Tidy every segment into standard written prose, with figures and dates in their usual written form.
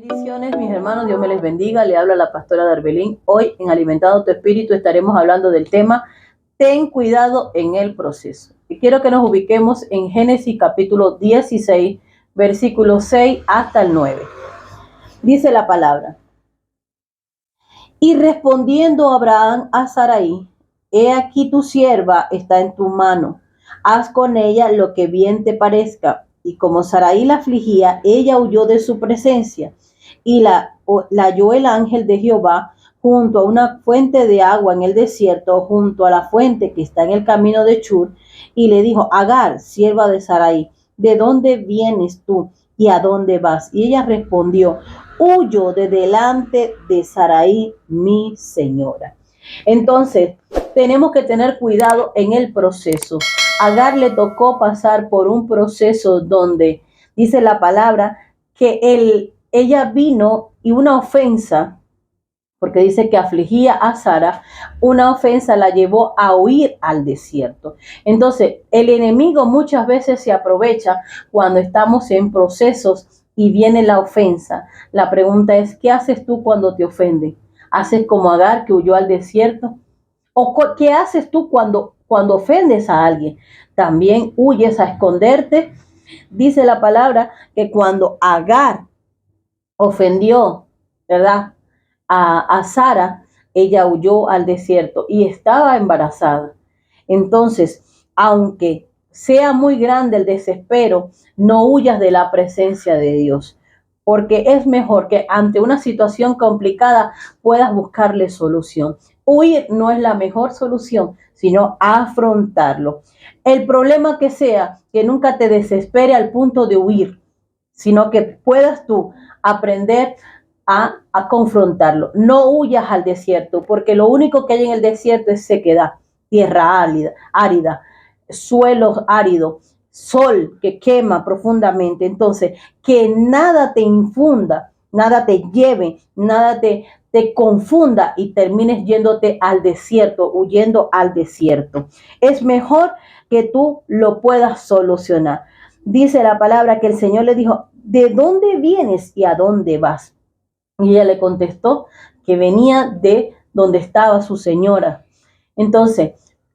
Bendiciones, mis hermanos, Dios me les bendiga. Le habla la pastora Darbelín. Hoy en Alimentando tu Espíritu estaremos hablando del tema Ten cuidado en el proceso. Y quiero que nos ubiquemos en Génesis capítulo 16, versículos 6 hasta el 9. Dice la palabra: Y respondiendo Abraham a Sarai, he aquí tu sierva está en tu mano, haz con ella lo que bien te parezca. Y como Sarai la afligía, ella huyó de su presencia, y la halló el ángel de Jehová junto a una fuente de agua en el desierto, junto a la fuente que está en el camino de Chur, y le dijo: Agar, sierva de Sarai, ¿de dónde vienes tú y a dónde vas? Y ella respondió: Huyo de delante de Sarai, mi señora. Entonces, tenemos que tener cuidado en el proceso. Agar le tocó pasar por un proceso donde dice la palabra que ella vino y una ofensa, porque dice que afligía a Sara, una ofensa la llevó a huir al desierto. Entonces, el enemigo muchas veces se aprovecha cuando estamos en procesos y viene la ofensa. La pregunta es, ¿qué haces tú cuando te ofenden? ¿Haces como Agar, que huyó al desierto? ¿O qué haces tú cuando ofendes a alguien? ¿También huyes a esconderte? Dice la palabra que cuando Agar ofendió, ¿verdad?, a Sara, ella huyó al desierto y estaba embarazada. Entonces, aunque sea muy grande el desespero, no huyas de la presencia de Dios, porque es mejor que ante una situación complicada puedas buscarle solución. Huir no es la mejor solución, sino afrontarlo. El problema que sea, que nunca te desespere al punto de huir, sino que puedas tú aprender a confrontarlo. No huyas al desierto, porque lo único que hay en el desierto es sequedad, tierra árida, suelo árido, sol que quema profundamente. Entonces, que nada te infunda, nada te lleve, nada te confunda y termines yéndote al desierto, huyendo al desierto. Es mejor que tú lo puedas solucionar. Dice la palabra que el Señor le dijo: ¿de dónde vienes y a dónde vas? Y ella le contestó que venía de donde estaba su señora. Entonces,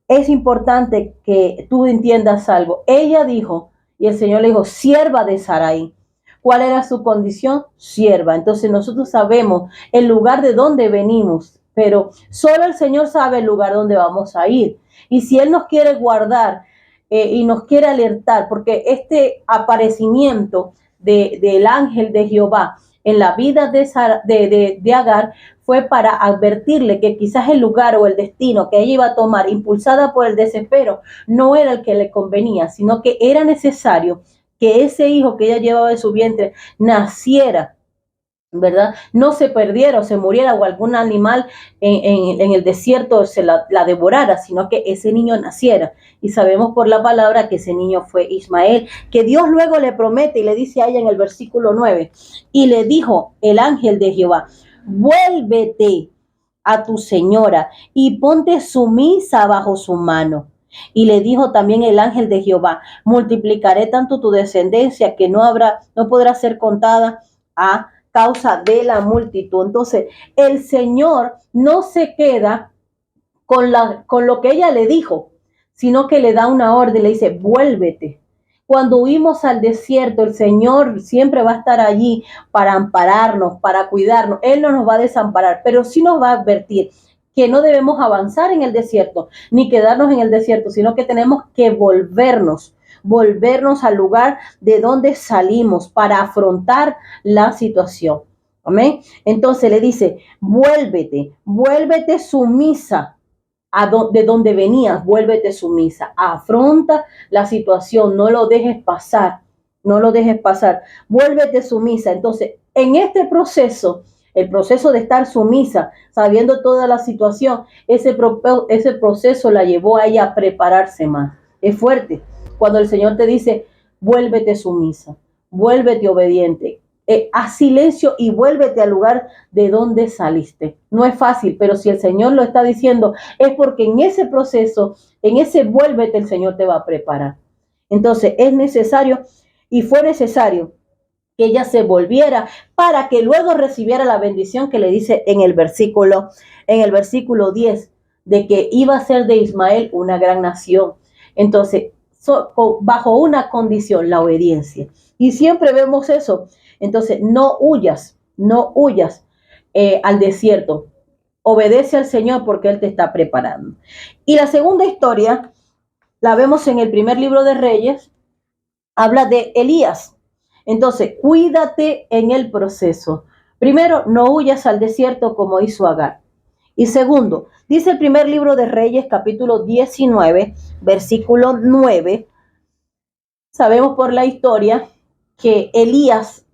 es importante que tú entiendas algo. Ella dijo, y el Señor le dijo, sierva de Sarai. ¿Cuál era su condición? Sierva. Entonces nosotros sabemos el lugar de donde venimos, pero solo el Señor sabe el lugar donde vamos a ir. Y si Él nos quiere guardar y nos quiere alertar, porque este aparecimiento del ángel de Jehová en la vida de Agar fue para advertirle que quizás el lugar o el destino que ella iba a tomar, impulsada por el desespero, no era el que le convenía, sino que era necesario que ese hijo que ella llevaba de su vientre naciera, ¿verdad? No se perdiera o se muriera o algún animal en el desierto se la devorara, sino que ese niño naciera. Y sabemos por la palabra que ese niño fue Ismael, que Dios luego le promete y le dice a ella en el versículo 9, y le dijo el ángel de Jehová: vuélvete a tu señora y ponte sumisa bajo su mano. Y le dijo también el ángel de Jehová: multiplicaré tanto tu descendencia que no podrá ser contada a causa de la multitud. Entonces, el Señor no se queda con lo que ella le dijo, sino que le da una orden, le dice: vuélvete. Cuando huimos al desierto, el Señor siempre va a estar allí para ampararnos, para cuidarnos. Él no nos va a desamparar, pero sí nos va a advertir que no debemos avanzar en el desierto, ni quedarnos en el desierto, sino que tenemos que volvernos al lugar de donde salimos para afrontar la situación. Amén. Entonces le dice: vuélvete sumisa de donde venías, vuélvete sumisa, afronta la situación, no lo dejes pasar, vuélvete sumisa. Entonces, en este proceso, el proceso de estar sumisa, sabiendo toda la situación, ese proceso la llevó a ella a prepararse más. Es fuerte cuando el Señor te dice: vuélvete sumisa, vuélvete obediente. Haz silencio y vuélvete al lugar de donde saliste. No es fácil, pero si el Señor lo está diciendo, es porque en ese proceso, en ese vuélvete, el Señor te va a preparar. Entonces es necesario, y fue necesario, que ella se volviera para que luego recibiera la bendición que le dice en el versículo 10, de que iba a ser de Ismael una gran nación. Entonces, bajo una condición, la obediencia. Y siempre vemos eso. Entonces, no huyas al desierto. Obedece al Señor porque Él te está preparando. Y la segunda historia la vemos en el primer libro de Reyes. Habla de Elías. Entonces, cuídate en el proceso. Primero, no huyas al desierto como hizo Agar. Y segundo, dice el primer libro de Reyes, capítulo 19, versículo 9. Sabemos por la historia que Elías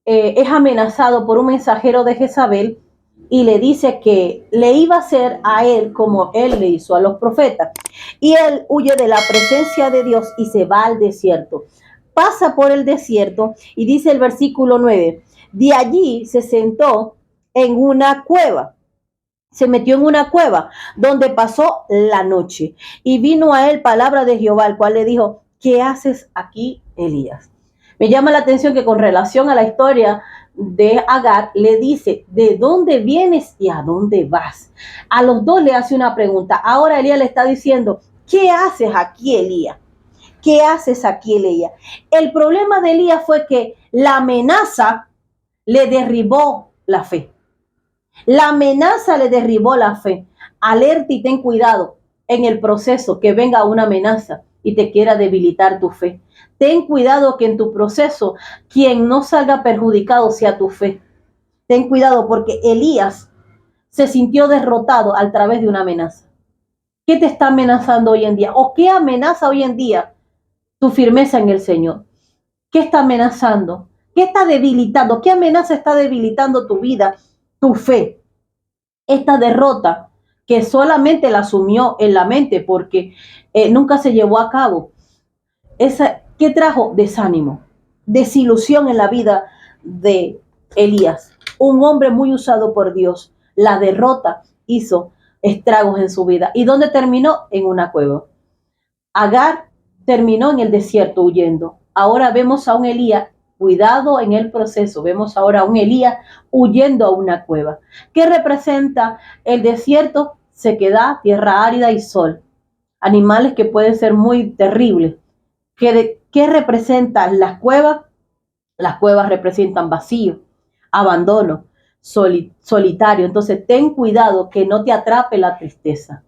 es amenazado por un mensajero de Jezabel y le dice que le iba a hacer a él como él le hizo a los profetas. Y él huye de la presencia de Dios y se va al desierto. Pasa por el desierto y dice el versículo 9, de allí se sentó en una cueva. Se metió en una cueva donde pasó la noche y vino a él palabra de Jehová, el cual le dijo, ¿qué haces aquí, Elías? Me llama la atención que con relación a la historia de Agar, le dice, ¿de dónde vienes y a dónde vas? A los dos le hace una pregunta. Ahora Elías le está diciendo, ¿qué haces aquí, Elías? ¿Qué haces aquí, Elías? El problema de Elías fue que la amenaza le derribó la fe. La amenaza le derribó la fe. Alerta y ten cuidado en el proceso que venga una amenaza y te quiera debilitar tu fe. Ten cuidado que en tu proceso quien no salga perjudicado sea tu fe. Ten cuidado porque Elías se sintió derrotado a través de una amenaza. ¿Qué te está amenazando hoy en día? ¿O qué amenaza hoy en día tu firmeza en el Señor? ¿Qué está amenazando? ¿Qué está debilitando? ¿Qué amenaza está debilitando tu vida, tu fe? Esta derrota que solamente la asumió en la mente porque nunca se llevó a cabo. ¿Qué trajo? Desánimo, desilusión en la vida de Elías, un hombre muy usado por Dios. La derrota hizo estragos en su vida. ¿Y dónde terminó? En una cueva. Agar terminó en el desierto huyendo. Ahora vemos a un Elías, cuidado en el proceso, vemos ahora a un Elías huyendo a una cueva. ¿Qué representa el desierto? Sequedad, tierra árida y sol. Animales que pueden ser muy terribles. ¿Qué representan las cuevas? Las cuevas representan vacío, abandono, solitario. Entonces ten cuidado que no te atrape la tristeza,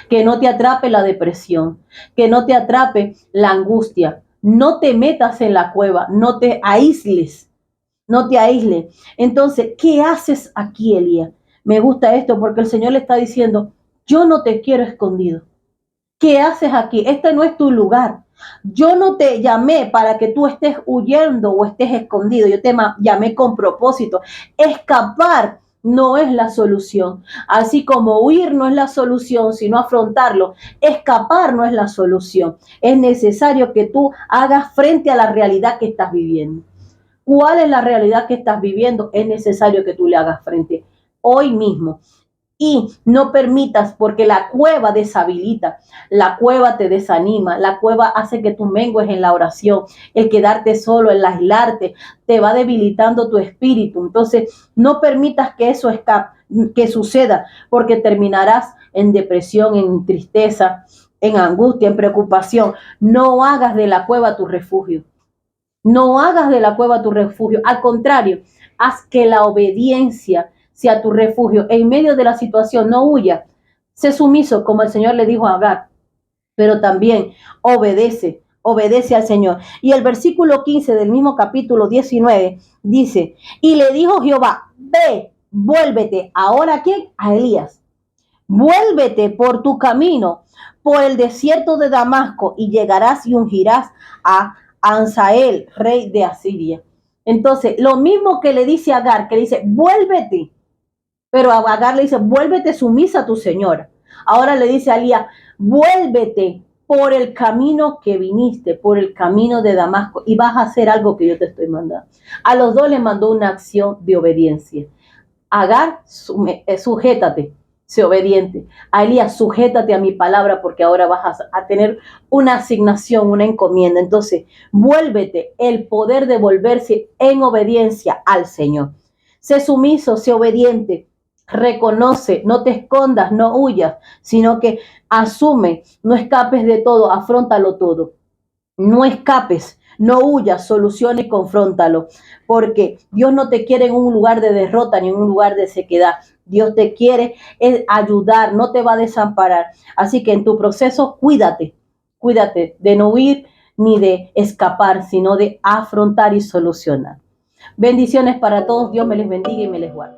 que no te atrape la depresión, que no te atrape la angustia. No te metas en la cueva, no te aísles, no te aísles. Entonces, ¿qué haces aquí, Elías? Me gusta esto porque el Señor le está diciendo, yo no te quiero escondido. ¿Qué haces aquí? Este no es tu lugar. Yo no te llamé para que tú estés huyendo o estés escondido. Yo te llamé con propósito. Escapar no es la solución. Así como huir no es la solución, sino afrontarlo. Escapar no es la solución. Es necesario que tú hagas frente a la realidad que estás viviendo. ¿Cuál es la realidad que estás viviendo? Es necesario que tú le hagas frente hoy mismo. Y no permitas, porque la cueva deshabilita, la cueva te desanima, la cueva hace que tú mengues en la oración, el quedarte solo, el aislarte, te va debilitando tu espíritu. Entonces, no permitas que eso que suceda, porque terminarás en depresión, en tristeza, en angustia, en preocupación. No hagas de la cueva tu refugio. No hagas de la cueva tu refugio. Al contrario, haz que la obediencia sea tu refugio. En medio de la situación, no huya. Sé sumiso, como el Señor le dijo a Agar, pero también obedece al Señor. Y el versículo 15 del mismo capítulo 19 dice, y le dijo Jehová, ve, vuélvete. ¿Ahora a quién? A Elías. Vuélvete por tu camino, por el desierto de Damasco, y llegarás y ungirás a Hazael, rey de Asiria. Entonces, lo mismo que le dice a Agar, que le dice, vuélvete. Pero a Agar le dice, vuélvete sumisa a tu señora. Ahora le dice a Elías, vuélvete por el camino que viniste, por el camino de Damasco, y vas a hacer algo que yo te estoy mandando. A los dos le mandó una acción de obediencia. Agar, sujétate. sé obediente. A Elías, sujétate a mi palabra porque ahora vas a tener una asignación, una encomienda. Entonces, vuélvete el poder de volverse en obediencia al Señor. Sé sumiso, sé obediente. Reconoce, no te escondas, no huyas, sino que asume, no escapes de todo, afróntalo todo. No escapes, no huyas, soluciona y confróntalo, porque Dios no te quiere en un lugar de derrota ni en un lugar de sequedad. Dios te quiere ayudar, no te va a desamparar. Así que en tu proceso, cuídate, cuídate de no huir ni de escapar, sino de afrontar y solucionar. Bendiciones para todos, Dios me les bendiga y me les guarde.